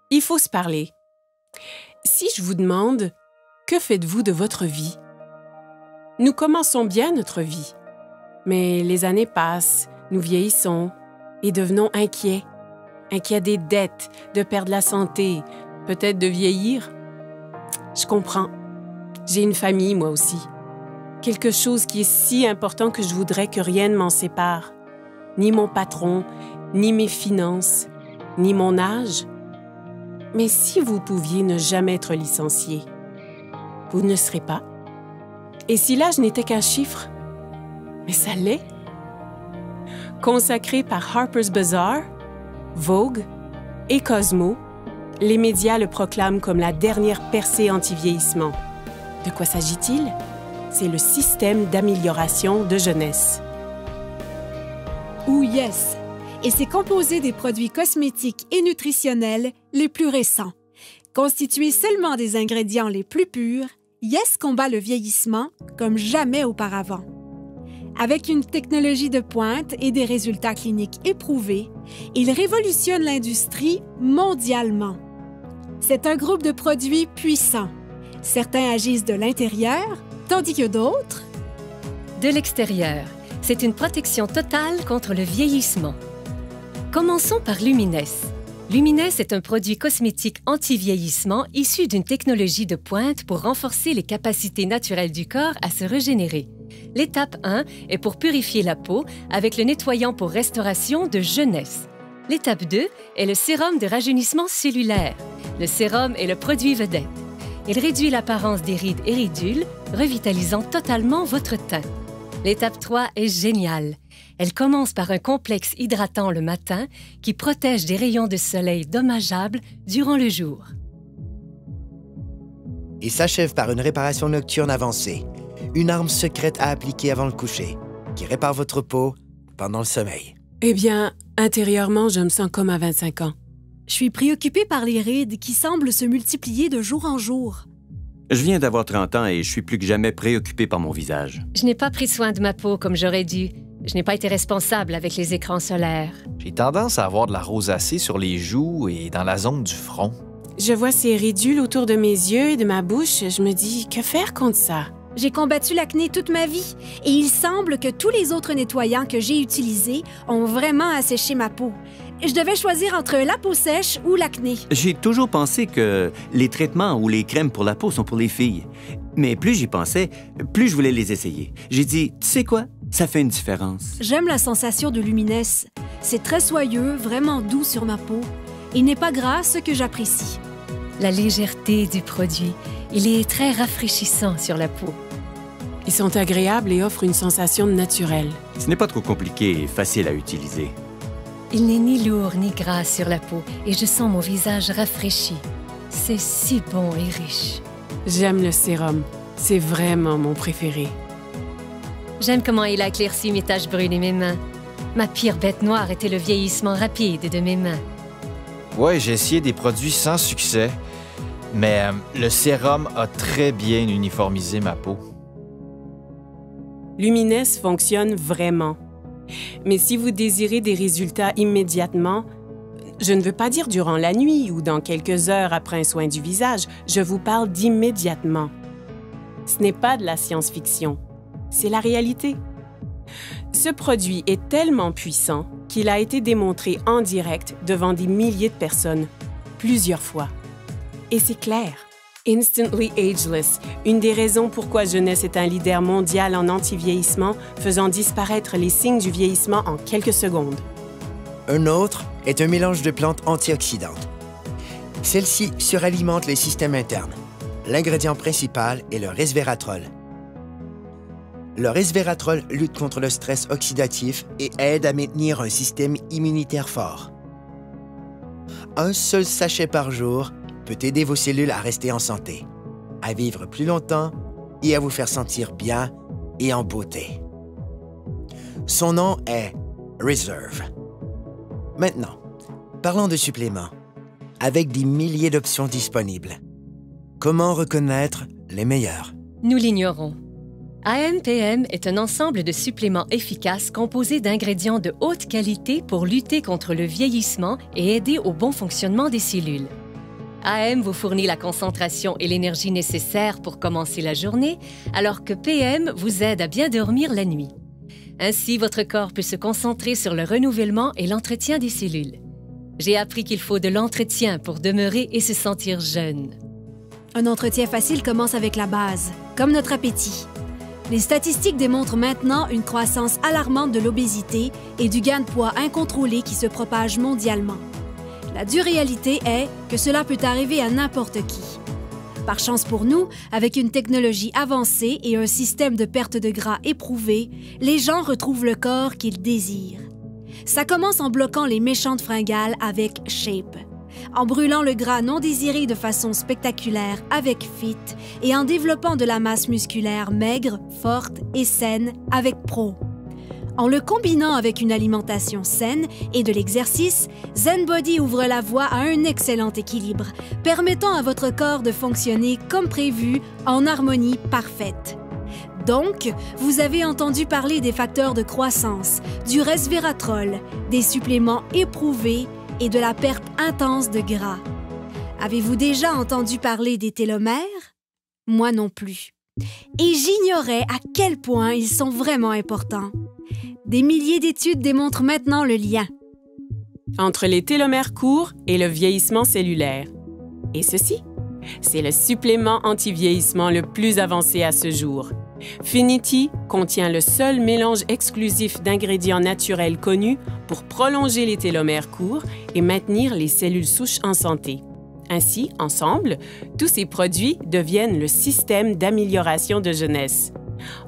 Il faut se parler. Si je vous demande, que faites-vous de votre vie? Nous commençons bien notre vie, mais les années passent, nous vieillissons et devenons inquiets. Inquiets des dettes, de perdre la santé, peut-être de vieillir. Je comprends. J'ai une famille, moi aussi. Quelque chose qui est si important que je voudrais que rien ne m'en sépare. Ni mon patron, ni mes finances, ni mon âge. Mais si vous pouviez ne jamais être licencié, vous ne serez pas. Et si l'âge n'était qu'un chiffre? Mais ça l'est. Consacré par Harper's Bazaar, Vogue et Cosmo, les médias le proclament comme la dernière percée anti-vieillissement. De quoi s'agit-il? C'est le système d'amélioration de jeunesse. Ou Yes, et c'est composé des produits cosmétiques et nutritionnels les plus récents. Constitué seulement des ingrédients les plus purs, Yes combat le vieillissement comme jamais auparavant. Avec une technologie de pointe et des résultats cliniques éprouvés, il révolutionne l'industrie mondialement. C'est un groupe de produits puissants. Certains agissent de l'intérieur, tandis que d'autres... De l'extérieur. C'est une protection totale contre le vieillissement. Commençons par Lumines. Lumines est un produit cosmétique anti-vieillissement issu d'une technologie de pointe pour renforcer les capacités naturelles du corps à se régénérer. L'étape 1 est pour purifier la peau avec le nettoyant pour restauration de jeunesse. L'étape 2 est le sérum de rajeunissement cellulaire. Le sérum est le produit vedette. Il réduit l'apparence des rides et ridules, revitalisant totalement votre teint. L'étape 3 est géniale. Elle commence par un complexe hydratant le matin qui protège des rayons de soleil dommageables durant le jour. Et s'achève par une réparation nocturne avancée, une arme secrète à appliquer avant le coucher, qui répare votre peau pendant le sommeil. Eh bien, intérieurement, je me sens comme à 25 ans. Je suis préoccupée par les rides qui semblent se multiplier de jour en jour. Je viens d'avoir 30 ans et je suis plus que jamais préoccupé par mon visage. Je n'ai pas pris soin de ma peau comme j'aurais dû. Je n'ai pas été responsable avec les écrans solaires. J'ai tendance à avoir de la rosacée sur les joues et dans la zone du front. Je vois ces ridules autour de mes yeux et de ma bouche. Je me dis, que faire contre ça? J'ai combattu l'acné toute ma vie et il semble que tous les autres nettoyants que j'ai utilisés ont vraiment asséché ma peau. Je devais choisir entre la peau sèche ou l'acné. J'ai toujours pensé que les traitements ou les crèmes pour la peau sont pour les filles. Mais plus j'y pensais, plus je voulais les essayer. J'ai dit, tu sais quoi? Ça fait une différence. J'aime la sensation de Lumines. C'est très soyeux, vraiment doux sur ma peau. Il n'est pas gras, ce que j'apprécie. La légèreté du produit. Il est très rafraîchissant sur la peau. Ils sont agréables et offrent une sensation naturelle. Ce n'est pas trop compliqué et facile à utiliser. Il n'est ni lourd ni gras sur la peau et je sens mon visage rafraîchi. C'est si bon et riche. J'aime le sérum. C'est vraiment mon préféré. J'aime comment il a éclairci mes taches brunes et mes mains. Ma pire bête noire était le vieillissement rapide de mes mains. Ouais, j'ai essayé des produits sans succès, mais le sérum a très bien uniformisé ma peau. Lumines fonctionne vraiment. Mais si vous désirez des résultats immédiatement, je ne veux pas dire durant la nuit ou dans quelques heures après un soin du visage, je vous parle d'immédiatement. Ce n'est pas de la science-fiction, c'est la réalité. Ce produit est tellement puissant qu'il a été démontré en direct devant des milliers de personnes, plusieurs fois. Et c'est clair. Instantly Ageless, une des raisons pourquoi Jeunesse est un leader mondial en anti-vieillissement, faisant disparaître les signes du vieillissement en quelques secondes. Un autre est un mélange de plantes antioxydantes. Celles-ci suralimentent les systèmes internes. L'ingrédient principal est le resveratrol. Le resveratrol lutte contre le stress oxydatif et aide à maintenir un système immunitaire fort. Un seul sachet par jour peut aider vos cellules à rester en santé, à vivre plus longtemps et à vous faire sentir bien et en beauté. Son nom est Reserve. Maintenant, parlons de suppléments. Avec des milliers d'options disponibles, comment reconnaître les meilleurs? Nous l'ignorons. AMPM est un ensemble de suppléments efficaces composés d'ingrédients de haute qualité pour lutter contre le vieillissement et aider au bon fonctionnement des cellules. AM vous fournit la concentration et l'énergie nécessaires pour commencer la journée, alors que PM vous aide à bien dormir la nuit. Ainsi, votre corps peut se concentrer sur le renouvellement et l'entretien des cellules. J'ai appris qu'il faut de l'entretien pour demeurer et se sentir jeune. Un entretien facile commence avec la base, comme notre appétit. Les statistiques démontrent maintenant une croissance alarmante de l'obésité et du gain de poids incontrôlé qui se propage mondialement. La dure réalité est que cela peut arriver à n'importe qui. Par chance pour nous, avec une technologie avancée et un système de perte de gras éprouvé, les gens retrouvent le corps qu'ils désirent. Ça commence en bloquant les méchantes fringales avec Shape, en brûlant le gras non désiré de façon spectaculaire avec Fit et en développant de la masse musculaire maigre, forte et saine avec Pro. En le combinant avec une alimentation saine et de l'exercice, ZenBody ouvre la voie à un excellent équilibre, permettant à votre corps de fonctionner comme prévu en harmonie parfaite. Donc, vous avez entendu parler des facteurs de croissance, du resveratrol, des suppléments éprouvés et de la perte intense de gras. Avez-vous déjà entendu parler des télomères? Moi non plus. Et j'ignorais à quel point ils sont vraiment importants. Des milliers d'études démontrent maintenant le lien entre les télomères courts et le vieillissement cellulaire. Et ceci, c'est le supplément anti-vieillissement le plus avancé à ce jour. Finity contient le seul mélange exclusif d'ingrédients naturels connus pour prolonger les télomères courts et maintenir les cellules souches en santé. Ainsi, ensemble, tous ces produits deviennent le système d'amélioration de jeunesse.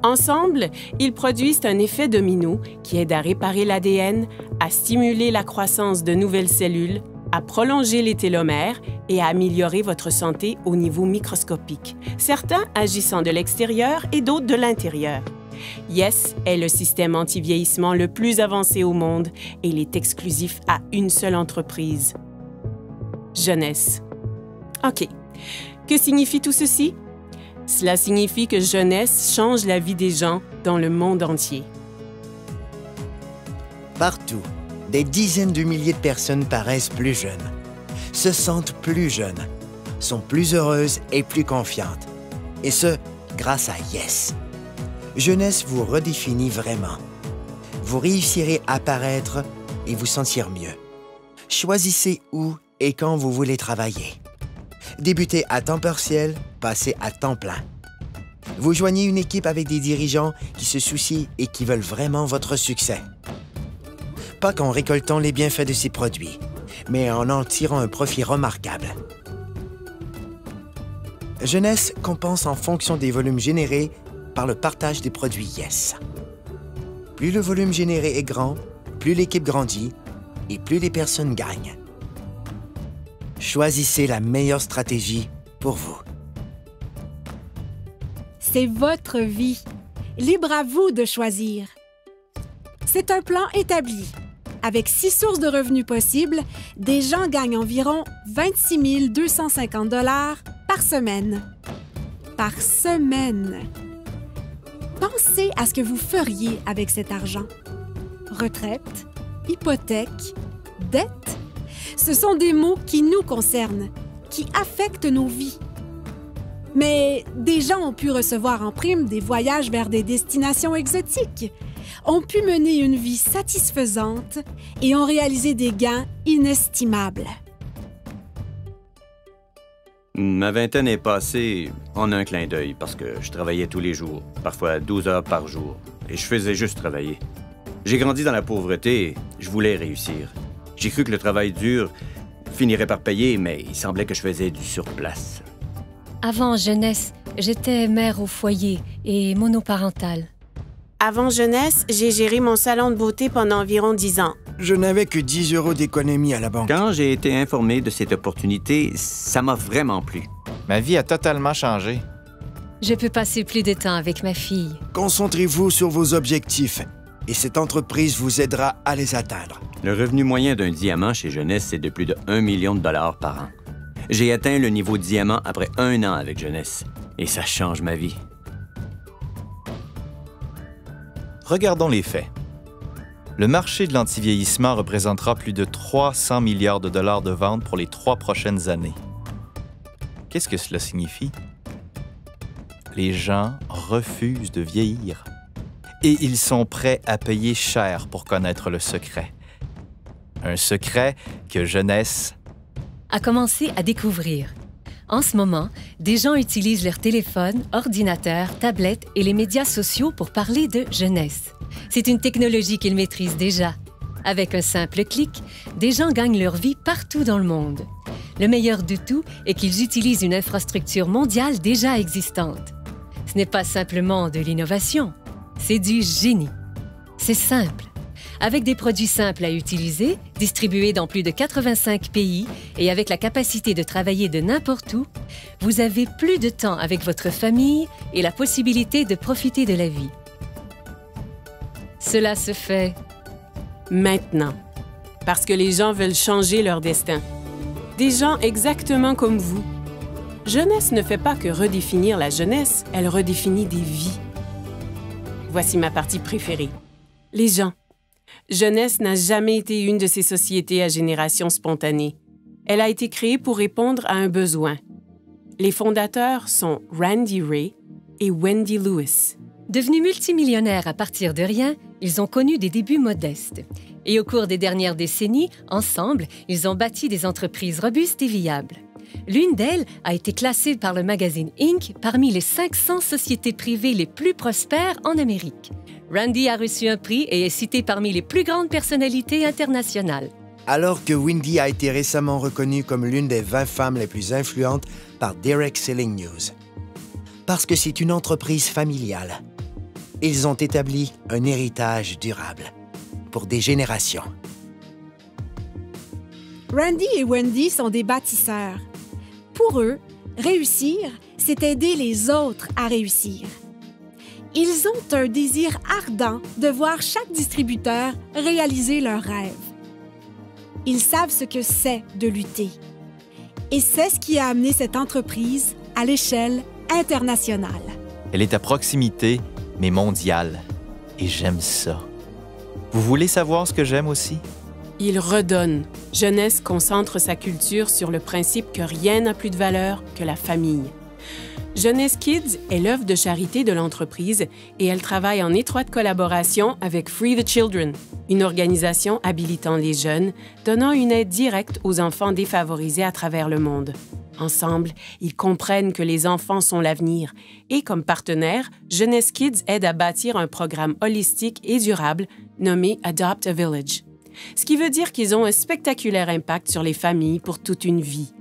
Ensemble, ils produisent un effet domino qui aide à réparer l'ADN, à stimuler la croissance de nouvelles cellules, à prolonger les télomères et à améliorer votre santé au niveau microscopique, certains agissant de l'extérieur et d'autres de l'intérieur. Yes est le système anti-vieillissement le plus avancé au monde et il est exclusif à une seule entreprise. Jeunesse. OK. Que signifie tout ceci? Cela signifie que jeunesse change la vie des gens dans le monde entier. Partout, des dizaines de milliers de personnes paraissent plus jeunes, se sentent plus jeunes, sont plus heureuses et plus confiantes. Et ce, grâce à Yes. Jeunesse vous redéfinit vraiment. Vous réussirez à paraître et vous sentir mieux. Choisissez où et quand vous voulez travailler. Débutez à temps partiel, passez à temps plein. Vous joignez une équipe avec des dirigeants qui se soucient et qui veulent vraiment votre succès. Pas qu'en récoltant les bienfaits de ces produits, mais en tirant un profit remarquable. Jeunesse compense en fonction des volumes générés par le partage des produits Yes. Plus le volume généré est grand, plus l'équipe grandit et plus les personnes gagnent. Choisissez la meilleure stratégie pour vous. C'est votre vie. Libre à vous de choisir. C'est un plan établi. Avec 6 sources de revenus possibles, des gens gagnent environ 26 250 $ par semaine. Par semaine. Pensez à ce que vous feriez avec cet argent. Retraite, hypothèque, dette. Ce sont des mots qui nous concernent, qui affectent nos vies. Mais des gens ont pu recevoir en prime des voyages vers des destinations exotiques, ont pu mener une vie satisfaisante et ont réalisé des gains inestimables. Ma vingtaine est passée en un clin d'œil parce que je travaillais tous les jours, parfois 12 heures par jour, et je faisais juste travailler. J'ai grandi dans la pauvreté et je voulais réussir. J'ai cru que le travail dur finirait par payer, mais il semblait que je faisais du surplace. Avant jeunesse, j'étais mère au foyer et monoparentale. Avant jeunesse, j'ai géré mon salon de beauté pendant environ 10 ans. Je n'avais que 10 € d'économie à la banque. Quand j'ai été informé de cette opportunité, ça m'a vraiment plu. Ma vie a totalement changé. Je peux passer plus de temps avec ma fille. Concentrez-vous sur vos objectifs et cette entreprise vous aidera à les atteindre. Le revenu moyen d'un diamant chez Jeunesse, c'est de plus de 1 million de dollars par an. J'ai atteint le niveau diamant après 1 an avec Jeunesse. Et ça change ma vie. Regardons les faits. Le marché de l'antivieillissement représentera plus de 300 milliards de dollars de ventes pour les 3 prochaines années. Qu'est-ce que cela signifie? Les gens refusent de vieillir. Et ils sont prêts à payer cher pour connaître le secret. Un secret que Jeunesse a commencé à découvrir. En ce moment, des gens utilisent leur téléphone, ordinateur, tablette et les médias sociaux pour parler de jeunesse. C'est une technologie qu'ils maîtrisent déjà. Avec un simple clic, des gens gagnent leur vie partout dans le monde. Le meilleur du tout est qu'ils utilisent une infrastructure mondiale déjà existante. Ce n'est pas simplement de l'innovation, c'est du génie. C'est simple. Avec des produits simples à utiliser, distribués dans plus de 85 pays et avec la capacité de travailler de n'importe où, vous avez plus de temps avec votre famille et la possibilité de profiter de la vie. Cela se fait maintenant, parce que les gens veulent changer leur destin. Des gens exactement comme vous. Jeunesse ne fait pas que redéfinir la jeunesse, elle redéfinit des vies. Voici ma partie préférée. Les gens. Jeunesse n'a jamais été une de ces sociétés à génération spontanée. Elle a été créée pour répondre à un besoin. Les fondateurs sont Randy Ray et Wendy Lewis. Devenus multimillionnaires à partir de rien, ils ont connu des débuts modestes. Et au cours des dernières décennies, ensemble, ils ont bâti des entreprises robustes et viables. L'une d'elles a été classée par le magazine Inc. parmi les 500 sociétés privées les plus prospères en Amérique. Randy a reçu un prix et est cité parmi les plus grandes personnalités internationales. Alors que Wendy a été récemment reconnue comme l'une des 20 femmes les plus influentes par Derek Selling News. Parce que c'est une entreprise familiale. Ils ont établi un héritage durable pour des générations. Randy et Wendy sont des bâtisseurs. Pour eux, réussir, c'est aider les autres à réussir. Ils ont un désir ardent de voir chaque distributeur réaliser leurs rêves. Ils savent ce que c'est de lutter. Et c'est ce qui a amené cette entreprise à l'échelle internationale. Elle est à proximité, mais mondiale. Et j'aime ça. Vous voulez savoir ce que j'aime aussi? Il redonne. Jeunesse concentre sa culture sur le principe que rien n'a plus de valeur que la famille. Jeunesse Kids est l'œuvre de charité de l'entreprise et elle travaille en étroite collaboration avec Free the Children, une organisation habilitant les jeunes, donnant une aide directe aux enfants défavorisés à travers le monde. Ensemble, ils comprennent que les enfants sont l'avenir et, comme partenaire, Jeunesse Kids aide à bâtir un programme holistique et durable nommé Adopt a Village, ce qui veut dire qu'ils ont un spectaculaire impact sur les familles pour toute une vie.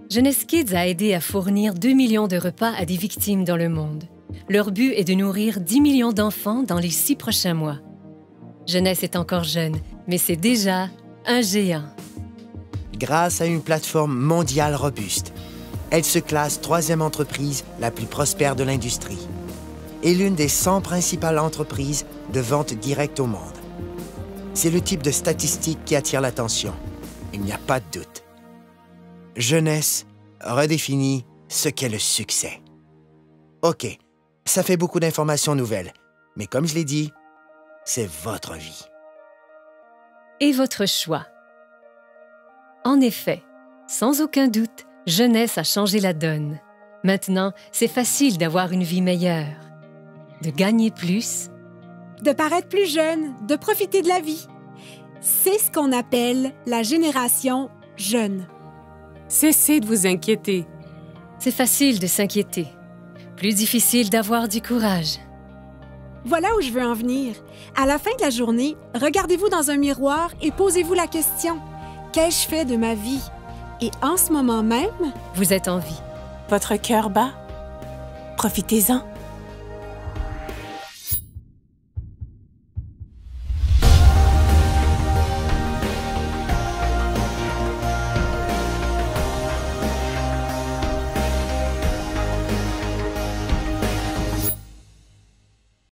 Jeunesse Kids a aidé à fournir 2 millions de repas à des victimes dans le monde. Leur but est de nourrir 10 millions d'enfants dans les 6 prochains mois. Jeunesse est encore jeune, mais c'est déjà un géant. Grâce à une plateforme mondiale robuste, elle se classe 3e entreprise la plus prospère de l'industrie et l'une des 100 principales entreprises de vente directe au monde. C'est le type de statistique qui attire l'attention. Il n'y a pas de doute. Jeunesse redéfinit ce qu'est le succès. OK, ça fait beaucoup d'informations nouvelles, mais comme je l'ai dit, c'est votre vie. Et votre choix. En effet, sans aucun doute, Jeunesse a changé la donne. Maintenant, c'est facile d'avoir une vie meilleure, de gagner plus, de paraître plus jeune, de profiter de la vie. C'est ce qu'on appelle la génération jeune. Cessez de vous inquiéter. C'est facile de s'inquiéter. Plus difficile d'avoir du courage. Voilà où je veux en venir. À la fin de la journée, regardez-vous dans un miroir et posez-vous la question. Qu'ai-je fait de ma vie? Et en ce moment même, vous êtes en vie. Votre cœur bat? Profitez-en.